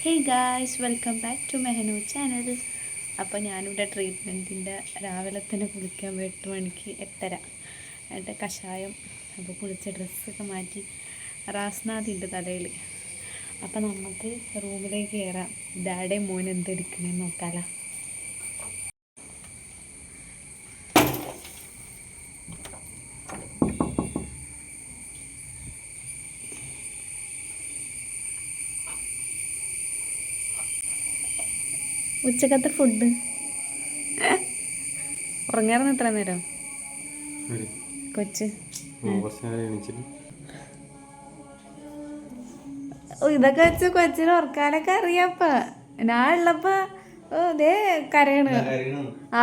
Hey guys, welcome back to Mehanu channel. അപ്പോൾ ഞാനിവിടെ ട്രീറ്റ്മെൻറ്റിൻ്റെ രാവിലെ തന്നെ കുളിക്കാൻ 8 മണിക്ക് 8:30 എന്നിട്ട് കഷായം അപ്പോൾ കുളിച്ച ഡ്രസ്സൊക്കെ മാറ്റി റാസ്നാദി ഉണ്ട് തലയിൽ. അപ്പോൾ നമുക്ക് റൂമിലേക്ക് കയറാം. ഡാഡേ മോൻ എന്തെടുക്കണേന്ന് നോക്കാലോ. ഉച്ചക്കത്തെ ഫുഡ് ഉറങ്ങാറുന്ന എത്ര നേരം കൊച്ച്? ഇതൊക്കെ വെച്ച് കൊച്ചിന് ഉറക്കാനൊക്കെ അറിയാപ്പ. ഞാൻ ഉള്ളപ്പോ ദേ കരയണ്.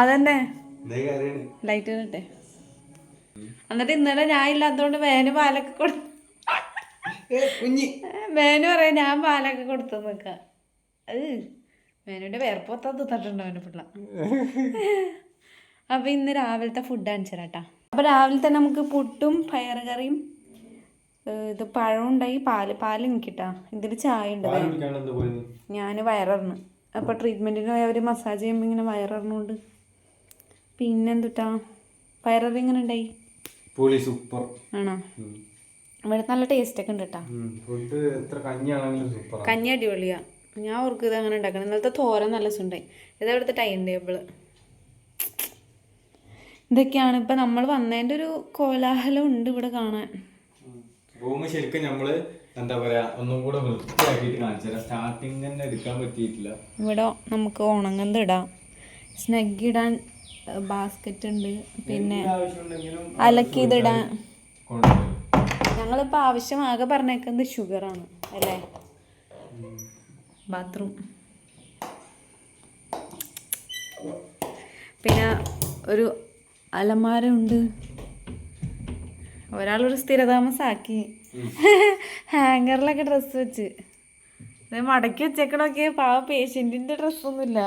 അതന്നെ ലൈറ്റ് ഇട്ടെ. എന്നിട്ട് ഇന്നലെ ഞാൻ ഇല്ലാത്തോണ്ട് വേന് പാലൊക്കെ കൊടുത്തു. വേന് പറയാ ഞാൻ പാലൊക്കെ കൊടുത്തു നിക്ക. വേനുവിന്റെ വേർപ്പൊത്താ തിന്നിട്ടുണ്ടോ അവൻ്റെ പിള്ള. അപ്പൊ ഇന്ന് രാവിലത്തെ ഫുഡ് കാണിച്ചരാട്ടാ. അപ്പൊ രാവിലെ തന്നെ നമുക്ക് പുട്ടും പയറ് കറിയും ഇത് പഴം ഉണ്ടായി. പാല് എനിക്കിട്ടാ. ഇതിൽ ചായ ഉണ്ട്. ഞാൻ വയറിറങ്ങ്. അപ്പൊ ട്രീറ്റ്മെന്റിന് അവർ മസാജ് ചെയ്യുമ്പോൾ ഇങ്ങനെ വയറിറങ്ങുകൊണ്ട്. പിന്നെന്തുട്ടാ പയററി ഇങ്ങനെ ഉണ്ടായി. ആണോ? ഇവിടെ നല്ല ടേസ്റ്റ് ഒക്കെ ഉണ്ട് കേട്ടാ. കഞ്ഞി അടിപൊളിയാ. ഞാൻ ഓർക്ക് ഇത് അങ്ങനെ ഉണ്ടാക്കണം. ഇന്നലത്തെ തോരൻ നല്ല സുണ്ടായി. ഇതാ ഇവിടുത്തെ ടൈം ടേബിള്. ഇതൊക്കെയാണ് ഇപ്പൊ നമ്മൾ വന്നതിന്റെ ഒരു കോലാഹലം ഉണ്ട് ഇവിടെ കാണാൻ. ശരിക്കും നമ്മള് എന്താ പറയാ ഒന്നും കൂടെ വൃത്തിയാക്കിയിട്ട് കാണിച്ചു. സ്റ്റാർട്ടിങ് തന്നെ എടുക്കാൻ പറ്റിയിട്ടില്ല. ഇവിടെ നമുക്ക് ഉണങ്ങന്ത് ഇടാം. സ്നഗ് ഇടാൻ ബാസ്ക്കറ്റ് ഉണ്ട്. പിന്നെ അലക്കിതിടാൻ. ഞങ്ങളിപ്പോൾ ആവശ്യം ആകെ പറഞ്ഞേക്കുന്നത് ഷുഗറാണ് അല്ലേ. ബാത്റൂം പിന്നെ ഒരു അലമാര ഉണ്ട്. ഒരാളൊരു സ്ഥിരതാമസാക്കി. ഹാങ്ങറിലൊക്കെ ഡ്രസ്സ് വെച്ച് മടക്കി വെച്ചേക്കണൊക്കെ. പാവ പേഷ്യൻറ്റിൻ്റെ ഡ്രസ്സൊന്നുമില്ല.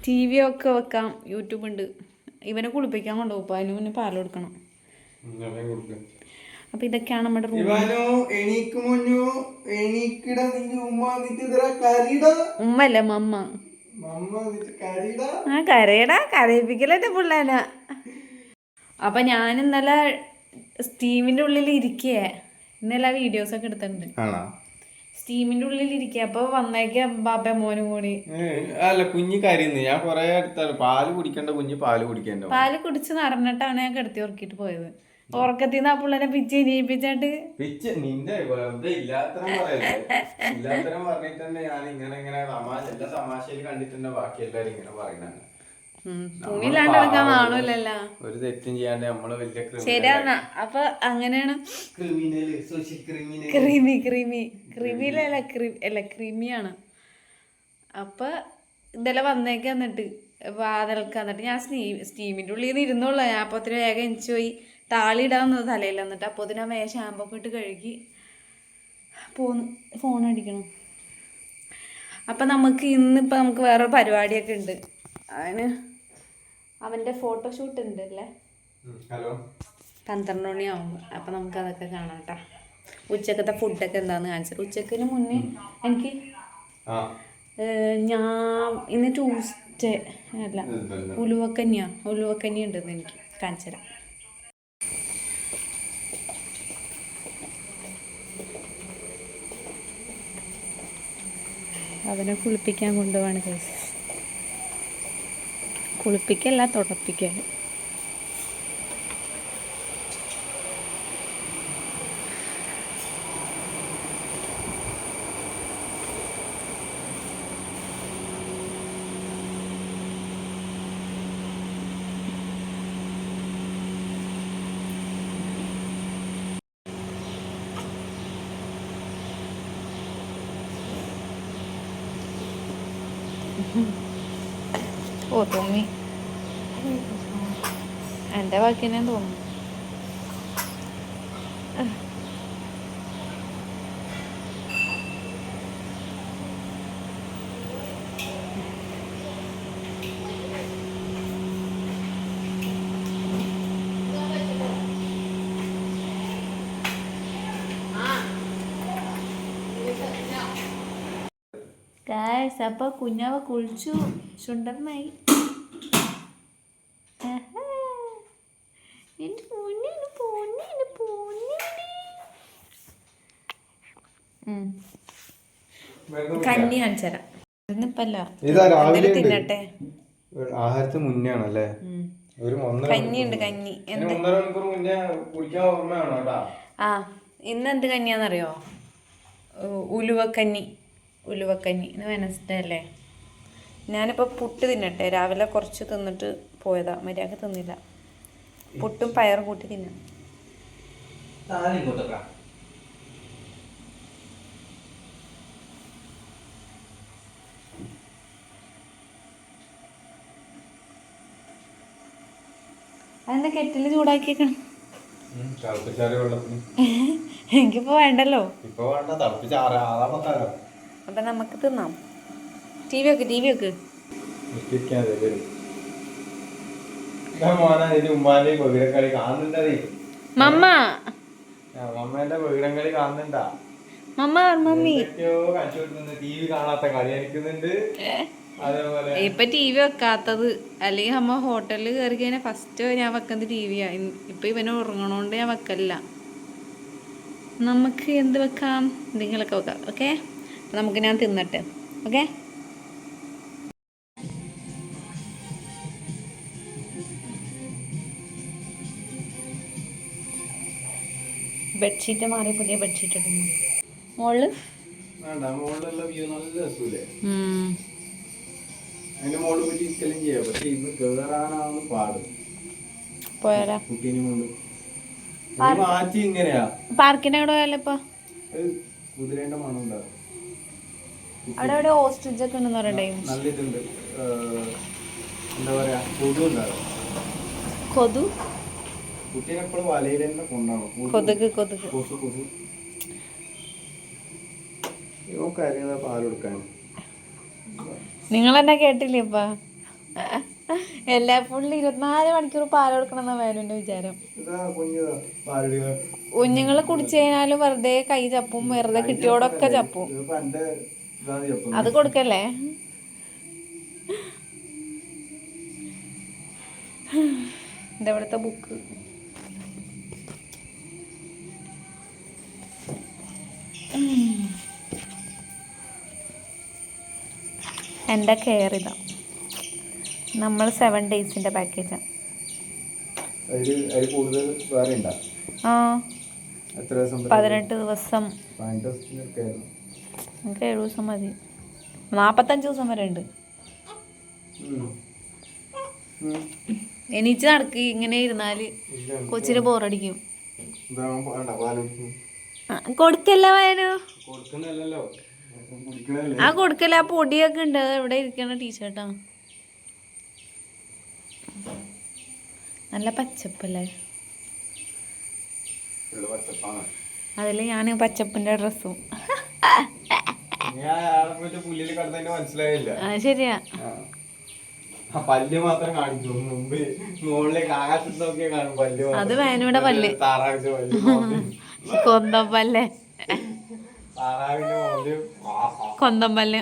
TV ഒക്കെ വെക്കാം. യൂട്യൂബ് ഉണ്ട്. ഇവനെ കുളിപ്പിക്കാൻ കൊണ്ടുപോകും. അതിന് മുന്നേ പാൽ കൊടുക്കണം. അപ്പൊ ഇതൊക്കെയാണ് നമ്മുടെ റൂം. ഉമ്മല്ലേ മമ്മ. ആ കരയടാ, കരയിപ്പിക്കലേ പിള്ളേനാ. അപ്പൊ ഞാൻ ഇന്നലെ സ്റ്റീമിന്റെ ഉള്ളിൽ ഇരിക്കേ. ഇന്നലെ വീഡിയോസൊക്കെ എടുത്തിട്ടുണ്ട്. സ്റ്റീമിന്റെ ഉള്ളിൽ ഇരിക്കുക. അപ്പൊ വന്നേക്ക ബാപ്പ മോനും കൂടി. അല്ല കുഞ്ഞി കരയുന്നു. ഞാൻ കൊറേ അടുത്താണ് പാല് കുടിക്കണ്ട കുഞ്ഞ് പാല് കുടിക്കണ്ട. പാല് കുടിച്ച് നടന്നിട്ടാണ് ഞാൻ കിടത്തി ഉറക്കിട്ട് പോയത്. ഉറക്കത്തിന്ന് ആ പിള്ളേരെ പിച്ച് ഇരിപ്പിച്ചാട്ട് നിന്റെ വെറുതെ ഇല്ലാത്തരം പറഞ്ഞിട്ടുണ്ട്. ഞാൻ ഇങ്ങനെ തമാശയിൽ കണ്ടിട്ടുണ്ട്. ബാക്കി എല്ലാരും ഇങ്ങനെ പറയുന്നുണ്ട്. ഒരു തെറ്റും ചെയ്യാണ്ട് നമ്മള് വലിയ ശരിയാണ്. അപ്പൊ അങ്ങനെയാണ്. ക്രീമിയാണ്. അപ്പൊ ഇതെല്ലാം വന്നേക്ക് എന്നിട്ട് വാതിൽക്ക് എന്നിട്ട് ഞാൻ സ്റ്റീമിന്റെ ഉള്ളിൽ നിന്ന് ഇരുന്നോളൂ. ഞാൻ അപ്പൊ ഒത്തിരി വേഗം എനിച്ചു പോയി താളിയിടാന്ന് തലയിൽ. എന്നിട്ട് അപ്പോൾ ഞാൻ വേഗം ഷാമ്പൊക്കെ ഇട്ട് കഴുകി പോന്ന് ഫോൺ അടിക്കണം. അപ്പം നമുക്ക് ഇന്നിപ്പോൾ നമുക്ക് വേറെ പരിപാടിയൊക്കെ ഉണ്ട്. അതിന് അവൻ്റെ ഫോട്ടോഷൂട്ട് ഉണ്ട് അല്ലേ. 12 മണിയാവുമ്പോൾ. അപ്പം നമുക്ക് അതൊക്കെ കാണാം കേട്ടോ. ഉച്ചക്കത്തെ ഫുഡൊക്കെ എന്താണെന്ന് കാണിച്ചത്. ഉച്ചക്കിന് മുന്നേ എനിക്ക് ഞാൻ ഇന്ന് ട്യൂസ്ഡേ അല്ല ഉലുവക്കഞ്ഞി ഉണ്ടെന്ന് എനിക്ക് കാണിച്ചു തരാം. അവനെ കുളിപ്പിക്കാൻ കൊണ്ടുപോവാണ് കേസ്. കുളിപ്പിക്കല്ല, തുടപ്പിക്കാൻ. ഓ തോന്നി എൻ്റെ ബാക്കിനെ തോന്നുന്നു. ഗായ്സ് അപ്പോൾ കുഞ്ഞാവ കുളിച്ചു ചുണ്ടനായി. കഞ്ഞി കാണിച്ചരാം. തിന്നട്ടെ. ആഹാരത്തിന് മുന്നേ ആണല്ലേ? കഞ്ഞിയുണ്ട് കഞ്ഞി. ആ ഇന്ന് എന്ത് കഞ്ഞിയാന്നറിയോ? ഉലുവക്കഞ്ഞി. ഇന്ന് വെനസ്ഡേ അല്ലേ? ഞാനിപ്പോൾ പുട്ട് തിന്നട്ടെ. രാവിലെ കുറച്ച് തിന്നിട്ട് പോയതാ, മര്യാദ തിന്നില്ല. പുട്ടും പയറും കൂട്ടി തിന്നാം. അതെന്താ കെറ്റില് ചൂടാക്കിയേക്കണം? എനിക്കിപ്പോ വേണ്ടല്ലോ. അപ്പൊ നമുക്ക് തിന്നാം. ടി വി വെക്ക്. മമ്മി ഇപ്പൊ ടി വി വെക്കാത്തത്. അല്ലെങ്കിൽ അമ്മ ഹോട്ടലിൽ കയറി കഴിഞ്ഞാൽ ഫസ്റ്റ് ഞാൻ വെക്കുന്നത് ടി വിയാ. ഇപ്പൊ ഇവന് ഉറങ്ങണോണ്ട് ഞാൻ വെക്കല്ല. നമുക്ക് എന്ത് വെക്കാം? എന്തെങ്കിലുമൊക്കെ വെക്കാം. ഓക്കെ, നമുക്ക് ഞാൻ തിന്നട്ടെ. ഓക്കെ, ബെഡ്ഷീറ്റ് മാറി പുതിയ ബെഡ്ഷീറ്റ് ഇടുന്നു. മോള് പോയാലോ? പാർക്കിന്റെ അവിടെ പോയാലോ? ഇപ്പൊ അവിടെ എവിടെ ഓസ്ട്രിച്ച് ഒക്കെ ഉണ്ടെന്ന് പറയണ്ടേ? കൊതു നിങ്ങളെന്നാ കേട്ടില്ലേ? ഇപ്പൊ എല്ലാപ്പോഴും 24 മണിക്കൂർ പാൽ കൊടുക്കണം എന്നാ വേലുവിന്റെ വിചാരം. കുഞ്ഞുങ്ങള് കുടിച്ചു കഴിഞ്ഞാലും വെറുതെ കൈ ചപ്പും, വെറുതെ കിട്ടിയോടൊക്കെ ചപ്പും. അത് കൊടുക്കല്ലേ? ഇതെവിടുത്തെ ബുക്ക്? എൻ്റെ കെയർ ഇതാ. നമ്മൾ 7 ഡേയ്സിൻ്റെ പാക്കേജാണ്. ആ 18 ദിവസം. നമുക്ക് 7 ദിവസം മതി. 45 ദിവസം വരെ ഉണ്ട്. എണീച്ച് നടക്ക്. ഇങ്ങനെ ഇരുന്നാല് കൊച്ചിന് ബോറടിക്കും. കൊടുക്കല്ല വയനു. ആ കൊടുക്കല്ല. ആ പൊടിയൊക്കെ ഉണ്ട്. അത് എവിടെ ഇരിക്കണ ടീഷർട്ടാ. നല്ല പച്ചപ്പല്ലേ? അതില് ഞാൻ പച്ചപ്പിന്റെ ഡ്രസ്സും. ശരിയാ. പല്ല് മാത്രം കാണിച്ചു. മുമ്പ് മുകളിലേക്ക് ആകാശത്ത് നോക്കിയാ കാണും പല്ല്. അത് വേനൂടെ പല്ല്. കൊന്തപ്പല്ലേ? കൊന്തമ്പല്ല്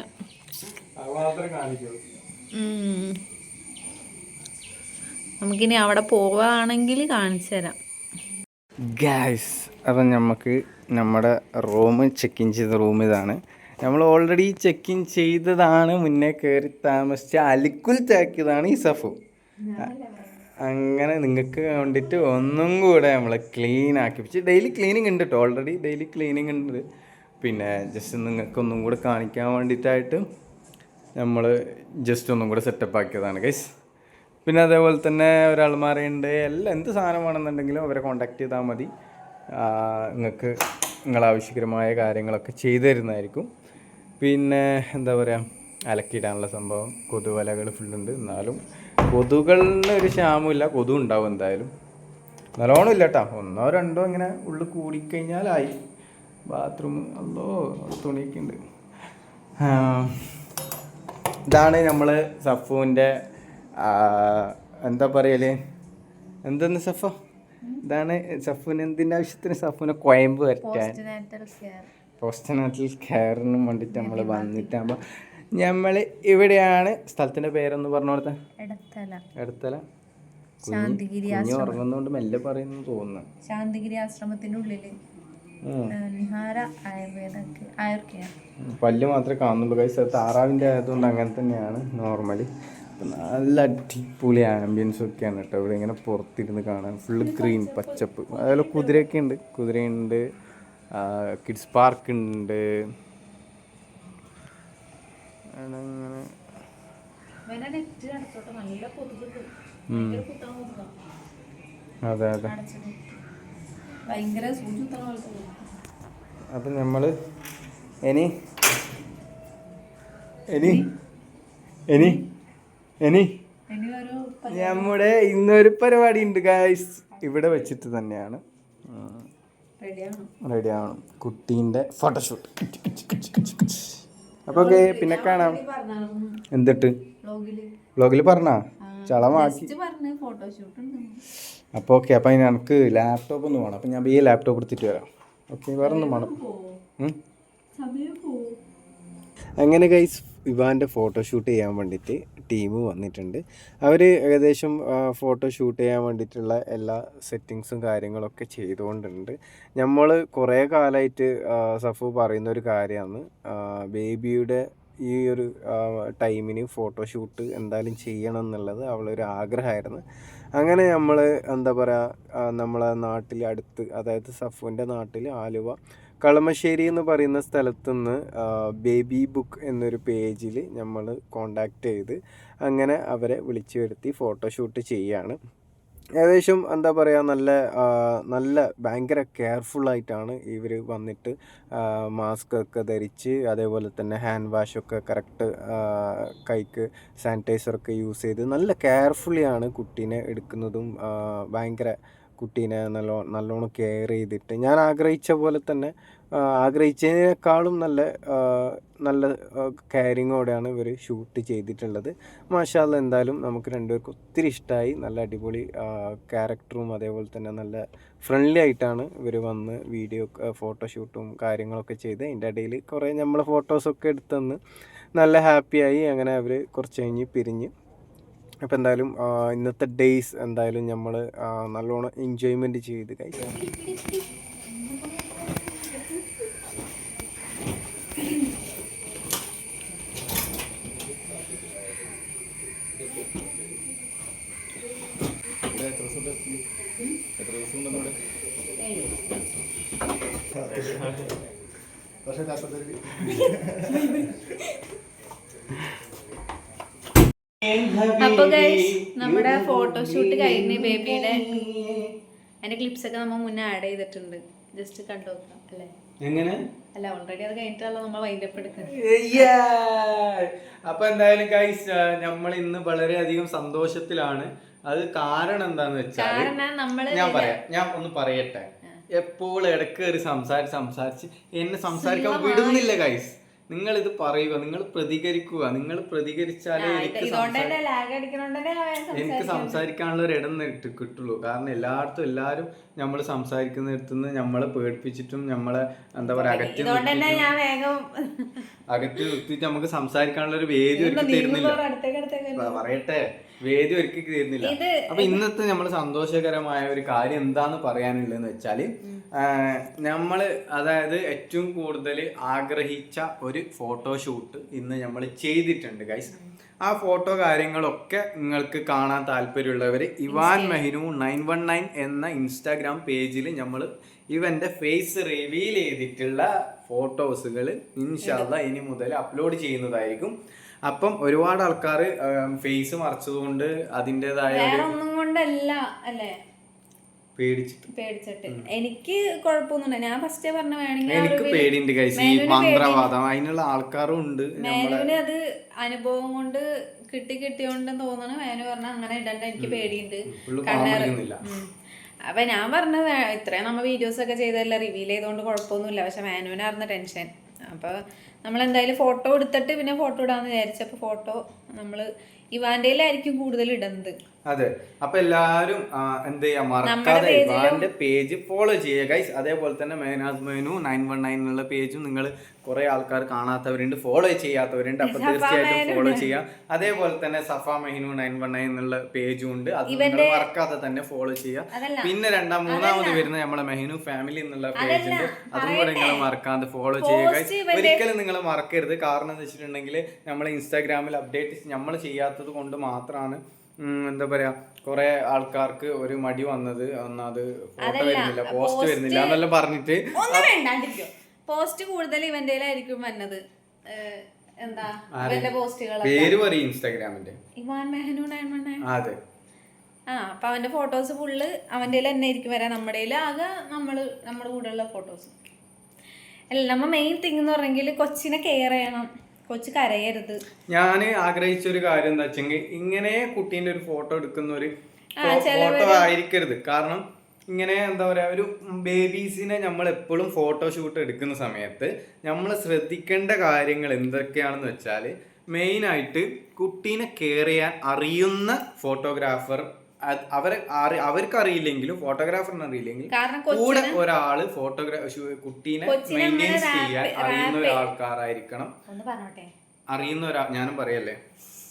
നമുക്കിനി അവിടെ പോവാണെങ്കിൽ കാണിച്ചു തരാം. ഗായ്സ്, അപ്പം നമുക്ക് നമ്മുടെ റൂം ചെക്ക് ഇൻ ചെയ്ത റൂം ഇതാണ്. നമ്മൾ ഓൾറെഡി ചെക്ക് ഇൻ ചെയ്തതാണ്. മുന്നേ കയറി താമസിച്ച് അലിക്കുലത്താക്കിയതാണ് ഈ സഫു. അങ്ങനെ നിങ്ങൾക്ക് വേണ്ടിയിട്ട് ഒന്നും കൂടെ നമ്മൾ ക്ലീൻ ആക്കി വെച്ച്. ഡെയിലി ക്ലീനിങ് ഉണ്ട് കേട്ടോ. ഓൾറെഡി ഡെയിലി ക്ലീനിങ് ഉണ്ട്. പിന്നെ ജസ്റ്റ് നിങ്ങൾക്കൊന്നും കൂടെ കാണിക്കാൻ വേണ്ടിയിട്ടായിട്ട് നമ്മൾ ജസ്റ്റ് ഒന്നും കൂടെ സെറ്റപ്പ് ആക്കിയതാണ് ഗൈസ്. പിന്നെ അതേപോലെ തന്നെ ഒരാൾമാരുണ്ട്. എല്ലാം എന്ത് സാധനം വേണമെന്നുണ്ടെങ്കിലും അവരെ കോൺടാക്ട് ചെയ്താൽ മതി. നിങ്ങൾക്ക് നിങ്ങളാവശ്യകരമായ കാര്യങ്ങളൊക്കെ ചെയ്തു തരുന്നതായിരിക്കും. പിന്നെ എന്താ പറയുക, അലക്കിയിടാനുള്ള സംഭവം, കൊതുവലകൾ ഫുള്ളുണ്ട്. എന്നാലും കൊതുകളിന് ഒരു ക്ഷാമമില്ല. കൊതു ഉണ്ടാവും എന്തായാലും. നല്ലോണം ഇല്ല കേട്ടോ. 1 or 2 ഇങ്ങനെ ഉള്ളിൽ കൂടിക്കഴിഞ്ഞാലായി. ബാത്റൂം അല്ലോ തുണിയൊക്കെ ഉണ്ട്. ഇതാണ് നമ്മൾ സഫുവിൻ്റെ എന്താ പറയല്, എന്തെന്ന് സഫ, ഇതാണ് സഫുവിന് എന്തിൻ്റെ ആവശ്യത്തിന് സഫുവിനെ കോയമ്പ് വരയ്ക്കാൻ പോസ്റ്റ്നാറ്റൽ കെയറിന് വേണ്ടിയിട്ട് നമ്മൾ വന്നിട്ടാകുമ്പോൾ നമ്മൾ ഇവിടെയാണ്. സ്ഥലത്തിന്റെ പേരൊന്ന് പറഞ്ഞു കൊടുത്ത. എടത്തല. ശാന്തിഗിരി കുഞ്ഞ് ഉറങ്ങുന്നോണ്ട് മെല്ലെ പറയുന്നു തോന്നുന്നു. ശാന്തിഗിരി ആശ്രമത്തിന്റെ ഉള്ളില് നിഹാര ആയുർവേദ. പല്ല് മാത്രമേ കാണുന്നുള്ളൂ കൈസ്. താറാവിൻ്റെ ആയതുകൊണ്ട് അങ്ങനെ തന്നെയാണ് നോർമലി. നല്ല അടിപൊളി ആംബിയൻസ് ഒക്കെയാണ് കേട്ടോ ഇവിടെ. ഇങ്ങനെ പുറത്തിരുന്ന് കാണാൻ ഫുള്ള് ഗ്രീൻ പച്ചപ്പ്. അതുപോലെ കുതിരയൊക്കെ ഉണ്ട്. കുതിരയുണ്ട്, കിഡ്സ് പാർക്ക് ഉണ്ട്. അതെ അതെ. അപ്പം നമ്മൾ ഇനി നമ്മുടെ ഇന്നൊരു പരിപാടി ഉണ്ട് ഗൈസ്. ഇവിടെ വെച്ചിട്ട് തന്നെയാണ് റെഡി ആവണം കുട്ടീൻ്റെ ഫോട്ടോഷൂട്ട്. അപ്പോൾ ഓക്കെ, പിന്നെ കാണാം. എന്തിട്ട് വ്ളോഗിൽ പറഞ്ഞാ ചളമാക്കി. അപ്പോൾ ഓക്കെ. അപ്പം അതിന് എനിക്ക് ലാപ്ടോപ്പ് ഒന്ന് വേണം. അപ്പം ഞാൻ ഈ ലാപ്ടോപ്പ് എടുത്തിട്ട് വരാം. ഓക്കെ, വേറെ ഒന്നും വേണം. അങ്ങനെ ഗൈസ്, ഇവാൻ്റെ ഫോട്ടോഷൂട്ട് ചെയ്യാൻ വേണ്ടിയിട്ട് ടീം വന്നിട്ടുണ്ട്. അവർ ഏകദേശം ഫോട്ടോ ഷൂട്ട് ചെയ്യാൻ വേണ്ടിയിട്ടുള്ള എല്ലാ സെറ്റിങ്സും കാര്യങ്ങളൊക്കെ ചെയ്തുകൊണ്ടുണ്ട്. നമ്മൾ കുറേ കാലമായിട്ട് സഫു പറയുന്നൊരു കാര്യമാണ്, ബേബിയുടെ ഈ ഒരു ടൈമിന് ഫോട്ടോഷൂട്ട് എന്തായാലും ചെയ്യണം എന്നുള്ളത് അവളൊരു ആഗ്രഹമായിരുന്നു. അങ്ങനെ നമ്മൾ എന്താ പറയുക, നമ്മളെ നാട്ടിൽ അടുത്ത്, അതായത് സഫുവിൻ്റെ നാട്ടിൽ ആലുവ കളമശ്ശേരി എന്ന് പറയുന്ന സ്ഥലത്തുനിന്ന് ബേബി ബുക്ക് എന്നൊരു പേജിൽ നമ്മൾ കോണ്ടാക്ട് ചെയ്ത് അങ്ങനെ അവരെ വിളിച്ചു വരുത്തി ഫോട്ടോഷൂട്ട് ചെയ്യുകയാണ്. ഏകദേശം എന്താ പറയുക, നല്ല ഭയങ്കര കെയർഫുള്ളായിട്ടാണ് ഇവർ വന്നിട്ട് മാസ്ക് ഒക്കെ ധരിച്ച്, അതേപോലെ തന്നെ ഹാൻഡ് വാഷൊക്കെ കറക്റ്റ്, കൈക്ക് സാനിറ്റൈസറൊക്കെ യൂസ് ചെയ്ത് നല്ല കെയർഫുള്ളിയാണ് കുട്ടീനെ എടുക്കുന്നതും. ഭയങ്കര കുട്ടീനെ നല്ലോണം കെയർ ചെയ്തിട്ട് ഞാൻ ആഗ്രഹിച്ച പോലെ തന്നെ, ആഗ്രഹിച്ചതിനേക്കാളും നല്ല കെയറിങ്ങോടെയാണ് ഇവർ ഷൂട്ട് ചെയ്തിട്ടുള്ളത്. മാഷാ അല്ലാഹ്, എന്തായാലും നമുക്ക് രണ്ടുപേർക്കും ഒത്തിരി ഇഷ്ടമായി. നല്ല അടിപൊളി ക്യാരക്ടറും അതേപോലെ തന്നെ നല്ല ഫ്രണ്ട്ലി ആയിട്ടാണ് ഇവർ വന്ന് വീഡിയോ ഫോട്ടോഷൂട്ടും കാര്യങ്ങളൊക്കെ ചെയ്ത്. അതിൻ്റെ ഇടയിൽ കുറേ നമ്മളെ ഫോട്ടോസൊക്കെ എടുത്തന്ന് നല്ല ഹാപ്പിയായി. അങ്ങനെ അവർ കുറച്ച് കഴിഞ്ഞ് പിരിഞ്ഞ്. അപ്പോൾ എന്തായാലും ഇന്നത്തെ ഡേയ്സ് എന്തായാലും നമ്മൾ നല്ലോണം എൻജോയ്മെൻറ്റ് ചെയ്ത് കഴിക്കാം. അപ്പൊ ഗൈസ്, നമ്മുടെ ഫോട്ടോഷൂട്ട് കഴിഞ്ഞ് ബേബിയുടെ അതിന്റെ ക്ലിപ്സ് ഒക്കെ നമ്മൾ മുന്നേ ആഡ് ചെയ്തിട്ടുണ്ട്. ജസ്റ്റ് കണ്ടു നോക്കാം അല്ലേ? എങ്ങനെ അല്ല, ഓൾറെഡി അത് കഴിഞ്ഞിട്ടല്ല നമ്മൾ വൈൻഡപ്പ് എടുക്കുന്നത്. അപ്പൊ എന്തായാലും ഗൈസ്, നമ്മൾ ഇന്ന് വളരെയധികം സന്തോഷത്തിലാണ്. അത് കാരണം എന്താന്ന് വെച്ചാൽ, ഞാൻ ഒന്ന് പറയട്ടെ. എപ്പോഴും ഇടയ്ക്ക് ഒരു സംസാരിച്ച് എന്നെ സംസാരിക്കാൻ വിടുന്നില്ല ഗൈസ്. നിങ്ങൾ ഇത് പറയുക, നിങ്ങൾ പ്രതികരിക്കുക. നിങ്ങൾ പ്രതികരിച്ചാലേ എനിക്ക് സംസാരിക്കാനുള്ള ഒരു ഇടം കിട്ടുള്ളൂ. കാരണം എല്ലാവരും നമ്മൾ സംസാരിക്കുന്നിടത്തുനിന്ന് നമ്മളെ പേടിപ്പിച്ചിട്ടും നമ്മളെ എന്താ പറയാ അകറ്റി നിർത്തിയിട്ട് നമുക്ക് സംസാരിക്കാനുള്ള ഒരു വേദി ഒരുക്കി തരുന്നില്ല. പറയട്ടെ, വേദി ഒരുക്കി തരുന്നില്ല. അപ്പൊ ഇന്നത്തെ നമ്മൾ സന്തോഷകരമായ ഒരു കാര്യം എന്താന്ന് പറയാനുള്ളതെന്ന് വെച്ചാല്, നമ്മള് അതായത് ഏറ്റവും കൂടുതൽ ആഗ്രഹിച്ച ഒരു ഫോട്ടോഷൂട്ട് ഇന്ന് നമ്മൾ ചെയ്തിട്ടുണ്ട് ഗൈസ്. ആ ഫോട്ടോ കാര്യങ്ങളൊക്കെ നിങ്ങൾക്ക് കാണാൻ താല്പര്യമുള്ളവർ ഇവാൻ മെഹിനു 919 എന്ന ഇൻസ്റ്റാഗ്രാം പേജിൽ നമ്മൾ ഇവന്റെ ഫേസ് റിവീൽ ചെയ്തിട്ടുള്ള ഫോട്ടോസുകൾ ഇൻഷാ അല്ലാഹ് ഇനി മുതൽ അപ്ലോഡ് ചെയ്യുന്നതായിരിക്കും. അപ്പം ഒരുപാട് ആൾക്കാർ ഫേസ് മറച്ചതുകൊണ്ട് അതിൻ്റെതായ ഒന്നും കൊണ്ടല്ല അല്ലേ, പേടിച്ചിട്ട്. എനിക്ക് കുഴപ്പമൊന്നുമില്ല. ഞാൻ ഫസ്റ്റ് പറഞ്ഞ വേണമെങ്കിൽ എനിക്ക് പേടിയുണ്ട് ഗൈസ്, ഈ മന്ത്രവാദം അതിനുള്ള ആൾക്കാരും ഉണ്ട്. മേനുവിന് അത് അനുഭവം കൊണ്ട് കിട്ടിയോണ്ടെന്ന് തോന്നണം. മേനു പറഞ്ഞ അങ്ങനെ ഇടണ്ട, എനിക്ക് പേടിയുണ്ട്. അപ്പൊ ഞാൻ പറഞ്ഞത് ഇത്രയും നമ്മ വീഡിയോസ് ഒക്കെ ചെയ്തതല്ല, റിവീൽ ചെയ്തോണ്ട് കുഴപ്പമൊന്നുമില്ല. പക്ഷെ മേനുവിനായിരുന്നു ടെൻഷൻ. അപ്പൊ നമ്മൾ എന്തായാലും ഫോട്ടോ എടുത്തിട്ട് പിന്നെ ഫോട്ടോ ഇടാന്ന് വിചാരിച്ചപ്പോ ഫോട്ടോ നമ്മള് ഇവാന്റെയിലായിരിക്കും കൂടുതൽ ഇടുന്നത്. അതെ, അപ്പൊ എല്ലാരും എന്ത് ചെയ്യാ മറക്കാതെ ഇവാന്റെ പേജ് ഫോളോ ചെയ്യുക ഗൈസ്. അതേപോലെ തന്നെ മേനാസ് മെനു 919 എന്നുള്ള പേജും നിങ്ങൾ കുറെ ആൾക്കാർ കാണാത്തവരുണ്ട്, ഫോളോ ചെയ്യാത്തവരുണ്ട്. അപ്പൊ തീർച്ചയായിട്ടും ഫോളോ ചെയ്യാം. അതേപോലെ തന്നെ സഫ മെഹനു 919 എന്നുള്ള പേജും ഉണ്ട്, അത് നിങ്ങൾ മറക്കാതെ തന്നെ ഫോളോ ചെയ്യാം. പിന്നെ മൂന്നാമത് വരുന്ന നമ്മളെ മെഹനു ഫാമിലി എന്നുള്ള പേജ് ഉണ്ട്, അതും കൂടെ നിങ്ങൾ മറക്കാതെ ഫോളോ ചെയ്യുക ഗൈസ്. ഒരിക്കലും നിങ്ങൾ മറക്കരുത്. കാരണം എന്ന് വെച്ചിട്ടുണ്ടെങ്കിൽ നമ്മളെ ഇൻസ്റ്റാഗ്രാമിൽ അപ്ഡേറ്റ് നമ്മൾ ചെയ്യാത്തത് കൊണ്ട് മാത്രമാണ് എന്താ പറയാ കുറെ ആൾക്കാർക്ക് ഒരു മടി വന്നത്. ഒന്നത് ഫോട്ടോ വരുന്നില്ല, പോസ്റ്റ് വരുന്നില്ല എന്നെല്ലാം പറഞ്ഞിട്ട് പോസ്റ്റ് കൂടുതൽ ഇവന്റെയിലായിരിക്കും വന്നത്. എന്താ പോസ്റ്റുകൾ പേര് പറയും ഇൻസ്റ്റാഗ്രാമിന്റെ ഇവാൻ മെഹനു 919. അതെ, അപ്പൊ അവന്റെ ഫോട്ടോസ് ഫുള്ള് അവന്റെ തന്നെ ആയിരിക്കും വരാൻ. നമ്മുടെ ആകെ നമ്മുടെ കൂടെയുള്ള ഫോട്ടോസ് അല്ല. നമ്മ മെയിൻ തിങ് എന്ന് പറഞ്ഞെങ്കിൽ കൊച്ചിനെ കെയർ ചെയ്യണം, കൊച്ചു കരയരുത്. ഞാൻ ആഗ്രഹിച്ച ഒരു കാര്യം എന്താ വെച്ചെങ്കിൽ ഇങ്ങനെ കുട്ടീന്റെ ഒരു ഫോട്ടോ എടുക്കുന്ന ഒരു ഫോട്ടോ ആയിരിക്കരുത്. കാരണം ഇങ്ങനെ എന്താ പറയാ ഒരു ബേബീസിനെ നമ്മൾ എപ്പോഴും ഫോട്ടോഷൂട്ട് എടുക്കുന്ന സമയത്ത് നമ്മൾ ശ്രദ്ധിക്കേണ്ട കാര്യങ്ങൾ എന്തൊക്കെയാണെന്ന് വെച്ചാൽ മെയിനായിട്ട് കുട്ടീനെ കെയർ ചെയ്യാൻ അറിയുന്ന ഫോട്ടോഗ്രാഫർ, അവർക്ക് അറിയില്ലെങ്കിലും ഫോട്ടോഗ്രാഫറിന് അറിയില്ലെങ്കിൽ കൂടെ ഒരാള് കുട്ടീനെ മെയിൻറ്റെയിൻസ് ചെയ്യാൻ അറിയുന്ന ഒരാൾക്കാരായിരിക്കണം. ഞാനും പറയല്ലേ,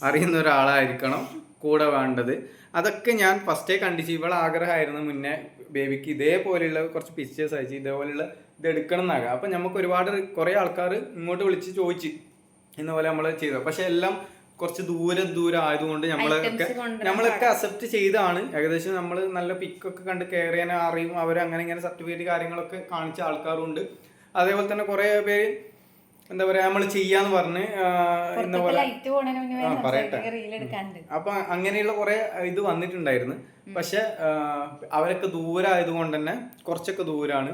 അറിയുന്ന ഒരാളായിരിക്കണം കൂടെ വേണ്ടത്. അതൊക്കെ ഞാൻ ഫസ്റ്റേ കണ്ടിച്ച് ഇവളെ ആഗ്രഹമായിരുന്നു മുന്നേ ബേബിക്ക് ഇതേപോലെയുള്ള കുറച്ച് പിക്ചേഴ്സ് അയച്ച് ഇതേപോലെയുള്ള ഇത് എടുക്കണം എന്നാകാം. അപ്പം നമുക്ക് ഒരുപാട് കുറേ ആൾക്കാർ ഇങ്ങോട്ട് വിളിച്ച് ചോദിച്ച് ഇന്നപോലെ നമ്മൾ ചെയ്തത്. പക്ഷെ എല്ലാം കുറച്ച് ദൂരം ആയതുകൊണ്ട് നമ്മളൊക്കെ അക്സെപ്റ്റ് ചെയ്താണ്. ഏകദേശം നമ്മൾ നല്ല പിക്കൊക്കെ കണ്ട് കെയർ ചെയ്യാൻ അറിയും. അവരങ്ങനെ ഇങ്ങനെ സർട്ടിഫിക്കറ്റ് കാര്യങ്ങളൊക്കെ കാണിച്ച ആൾക്കാരുണ്ട്. അതേപോലെ തന്നെ കുറേ പേര് എന്താ പറയാ നമ്മൾ ചെയ്യാന്ന് പറഞ്ഞ് ഇന്ന പോലെ പറയട്ടെ. അപ്പൊ അങ്ങനെയുള്ള കുറെ ഇത് വന്നിട്ടുണ്ടായിരുന്നു. പക്ഷെ അവരൊക്കെ ദൂരമായതുകൊണ്ട് തന്നെ കുറച്ചൊക്കെ ദൂരാണ്.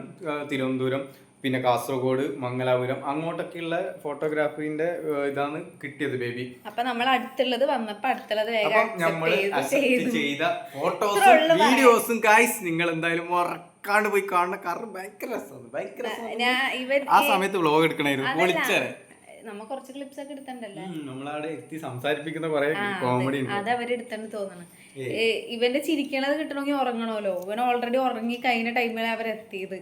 തിരുവനന്തപുരം, പിന്നെ കാസർഗോഡ്, മംഗലാപുരം അങ്ങോട്ടൊക്കെയുള്ള ഫോട്ടോഗ്രാഫിന്റെ ഇതാണ് കിട്ടിയത് ബേബി. അപ്പൊ നമ്മൾ അടുത്തുള്ളത് വന്നപ്പോ അടുത്തുള്ളത് നമ്മൾ അക്സെപ്റ്റ് ചെയ്ത ഫോട്ടോസും വീഡിയോസും ഗൈസ് നിങ്ങൾ എന്തായാലും മറക്കാണ്ട് പോയി കാണണം. കാരണം ഭയങ്കര രസമാണ്. ആ സമയത്ത് വ്ലോഗ് എടുക്കണായിരുന്നു, പൊളിച്ചേ. നമ്മ കുറച്ച് ക്ലിപ്സ് ഒക്കെ എടുത്തണ്ടല്ലേ, നമ്മളവിടെ എത്തി സംസാരിപ്പിക്കുന്ന കുറെ കോമഡി അത് അവരെടുത്തെന്ന് തോന്നണം. ഇവന്റെ ചിരിക്കണത് കിട്ടണമെങ്കിൽ ഉറങ്ങണമല്ലോ. ഇവൻ ഓൾറെഡി ഉറങ്ങി കഴിഞ്ഞ ടൈമിൽ അവരെത്തിയത്.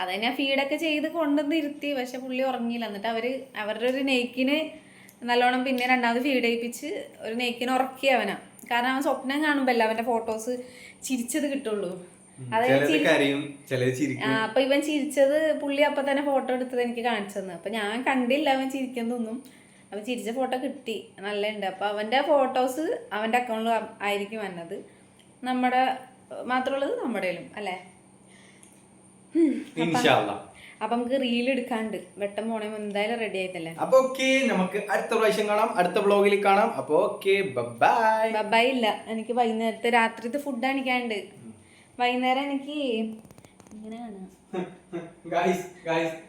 അത് ഞാൻ ഫീഡൊക്കെ ചെയ്ത് കൊണ്ടുവന്ന് ഇരുത്തി. പക്ഷെ പുള്ളി ഉറങ്ങിയില്ല. എന്നിട്ട് അവരുടെ ഒരു നെയ്ക്കിന് നല്ലോണം പിന്നെ രണ്ടാമത് ഫീഡ് ചെയ്യിപ്പിച്ച് ഒരു നെയ്ക്കിന് ഉറക്കി അവനാ. കാരണം അവൻ സ്വപ്നം കാണുമ്പോ അവന്റെ ഫോട്ടോസ് ചിരിച്ചത് കിട്ടുള്ളൂ. അപ്പൊ ഇവൻ ചിരിച്ചത് പുള്ളി അപ്പൊ തന്നെ ഫോട്ടോ എടുത്തത് എനിക്ക് കാണിച്ചു തന്നു. അപ്പൊ ഞാൻ കണ്ടില്ല അവൻ ചിരിക്കുന്നതൊന്നും. അവൻ ചിരിച്ച ഫോട്ടോ കിട്ടി, നല്ല ഉണ്ട്. അപ്പൊ അവന്റെ ഫോട്ടോസ് അവന്റെ അക്കൗണ്ടിൽ ആയിരിക്കും വന്നത്. നമ്മുടെ മാത്രമുള്ളത് നമ്മുടെയിലും അല്ലേ. അപ്പൊ നമുക്ക് റീൽ എടുക്കാണ്ട് വെട്ടം പോണേ എന്തായാലും റെഡി ആയിട്ടല്ലേ. അപ്പൊ ഓക്കെ, നമുക്ക് അടുത്ത പ്രാവശ്യം കാണാം, അടുത്ത വ്ലോഗിൽ കാണാം. അപ്പൊ ഓക്കെ, ബൈ. ബൈ ഇല്ല, എനിക്ക് വൈകുന്നേരത്തെ രാത്രിത്തെ ഫുഡ് കാണിക്കാണ്ട്. വൈകുന്നേരം എനിക്ക് ഇങ്ങനെയാണ്.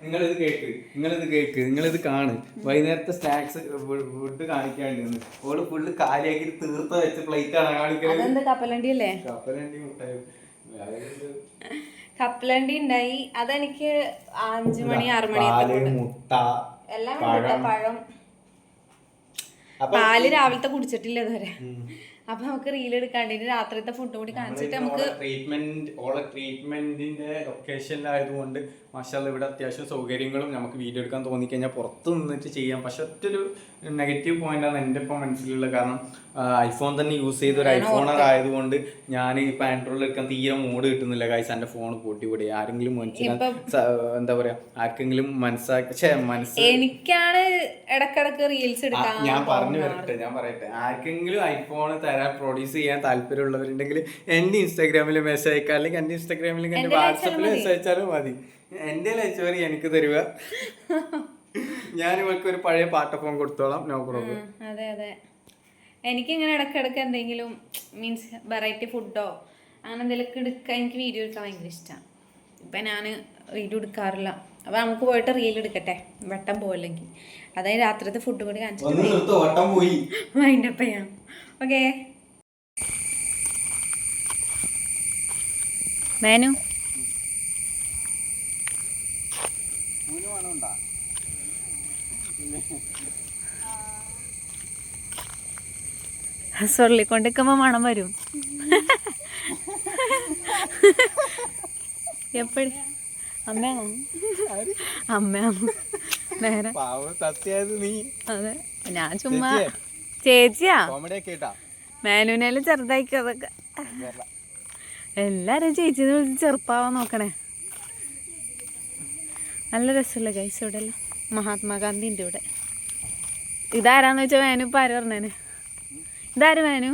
നിങ്ങളിത് കേക്ക്, നിങ്ങളിത് കാണ്. വൈകുന്നേരത്തെ സ്നാക്സ് ഫുഡ് കാണിക്കാണ്ട് ഓള് ഫുള്ള് കാലിയാക്കി തീർത്ത വെച്ച പ്ലേറ്റ് ആണ് കാണിക്കുന്നത്. കപ്പലണ്ടി അല്ലേ? കപ്പലണ്ടി ഉണ്ടായി. അതെനിക്ക് 5 മണി 6 മണി മുട്ട എല്ലാം പഴം. പാല് രാവിലത്തെ കുടിച്ചിട്ടില്ല ഇതുവരെ. അപ്പൊ നമുക്ക് റീൽ എടുക്കാണ്ട് രാത്രിത്തെ ഫുഡ് കൂടി കാണിച്ചിട്ട് നമുക്ക് ട്രീറ്റ്മെന്റിന്റെ ലൊക്കേഷനിലായതുകൊണ്ട് മാഷാഅല്ലാഹ് ഇവിടെ അത്യാവശ്യം സൗകര്യങ്ങളും നമുക്ക് വീഡിയോ എടുക്കാൻ തോന്നിക്കഴിഞ്ഞാൽ പുറത്ത് നിന്നിട്ട് ചെയ്യാം. പക്ഷെ ഒറ്റൊരു നെഗറ്റീവ് പോയിന്റാണ് എൻ്റെ ഇപ്പം മനസ്സിലുള്ള. കാരണം ഐഫോൺ തന്നെ യൂസ് ചെയ്ത ഒരു ഐഫോണർ ആയതുകൊണ്ട് ഞാൻ ഇപ്പൊ ആൻഡ്രോയിഡ് എടുക്കാൻ തീരെ മോഡ് കിട്ടുന്നില്ല. ഗൈസ് എൻ്റെ ഫോൺ പൊട്ടി ആരെങ്കിലും എന്താ പറയാ ആർക്കെങ്കിലും എനിക്കാണ് ഇടക്കിടക്ക് റീൽസ് എടുക്കാൻ ഞാൻ പറയട്ടെ ആർക്കെങ്കിലും ഐഫോൺ പ്രൊഡ്യൂസ് ചെയ്യാൻ താല്പര്യമുള്ളവരുണ്ടെങ്കിൽ എൻ്റെ ഇൻസ്റ്റാഗ്രാമിൽ മെസ്സേജ് അയക്കാം, അല്ലെങ്കിൽ എൻ്റെ ഇൻസ്റ്റാഗ്രാമിൽ എൻ്റെ വാട്സാപ്പിൽ മെസ്സേജ് അയച്ചാലും മതി. എൻ്റെ ലൈച്ചോറി എനിക്ക് തരുക, ഞാൻ ഇവർക്ക് ഒരു പഴയ പാട്ട ഫോൺ കൊടുത്തോളാം, നോ പ്രോബ്ലം. അതെ എനിക്കിങ്ങനെ ഇടക്കിടക്ക് എന്തെങ്കിലും മീൻസ് വെറൈറ്റി ഫുഡോ അങ്ങനെ എന്തെങ്കിലുമൊക്കെ എടുക്കാൻ എനിക്ക് വീഡിയോ എടുക്കാൻ ഭയങ്കര ഇഷ്ടമാണ്. ഇപ്പം ഞാൻ വീഡിയോ എടുക്കാറില്ല. അപ്പോൾ നമുക്ക് പോയിട്ട് റീൽ എടുക്കട്ടെ, വെട്ടം പോയില്ലെങ്കിൽ. അതായത് രാത്രിത്തെ ഫുഡ് കൂടി കാണിച്ചിട്ട് മൈൻഡപ്പ് ചെയ്യാം. ഓക്കെ മേനു സൊള്ളിക്കൊണ്ടിരിക്കുമ്പോ മണം വരും. എപ്പഴും അമ്മയാണോ? അമ്മയാണോ? നേരെ അതെ. ഞാൻ ചുമ്മാ ചേച്ചിയാ മേനുവിനേലും ചെറുതായിക്കോ അതൊക്കെ. എല്ലാരും ചേച്ചിന്ന് വിളിച്ച് ചെറുപ്പാവാൻ നോക്കണേ. നല്ല രസമില്ല ഗൈസ് ഇവിടെ എല്ലാം. മഹാത്മാഗാന്ധി ഉണ്ട് ഇവിടെ. ഇതാരാന്ന് വെച്ചാൽ മേനു ഇപ്പം ആര് പറഞ്ഞേന്? ഇതാര് മേനു?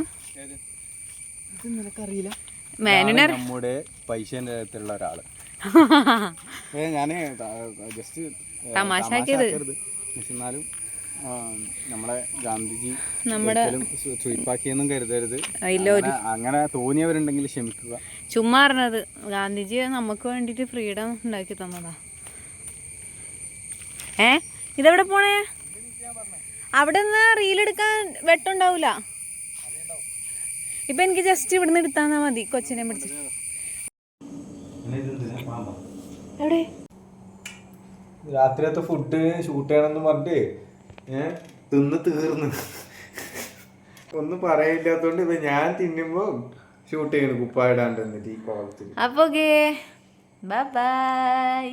മേനുനെ നമ്മുടെ പൈസേന്റെ അടുത്തുള്ള ഒരാള്. ഞാന് ജസ്റ്റ് തമാശാക്കിയത്. എന്നാലും നമ്മളെ ഗാന്ധിജി നമ്മുടെ സ്വീപ്പാക്കിയൊന്നും കരുതരുത്. അങ്ങനെ തോന്നിയവരുണ്ടെങ്കിൽ ക്ഷമിക്കുക. ചുമ്മാ പറഞ്ഞത്. ഗാന്ധിജി നമുക്ക് വേണ്ടിട്ട് ഫ്രീഡം ഉണ്ടാക്കി തന്നതാ. ഇതെവിടെ പോണേ? അവിടെ നിന്ന് റീലെടുക്കാൻ വെട്ടുണ്ടാവൂല. ഇപ്പൊ എനിക്ക് ജസ്റ്റ് ഇവിടുന്ന് എടുത്താന്നാ മതി. കൊച്ചിനെ പിടിച്ച് എവിടെ രാത്രിയത്തെ ഫുഡ് ഷൂട്ട് ചെയ്യണമെന്ന് പറഞ്ഞിട്ട് തിന്ന് തീർന്ന് ഒന്നും പറയാനില്ലാത്തോണ്ട് ഇപ്പൊ ഞാൻ തിന്നുമ്പോ ഷൂട്ട് ചെയ്യണം കുപ്പായിടാണ്ട് എന്നിട്ട് ഈ കോളത്തിൽ. അപ്പൊ ബൈ.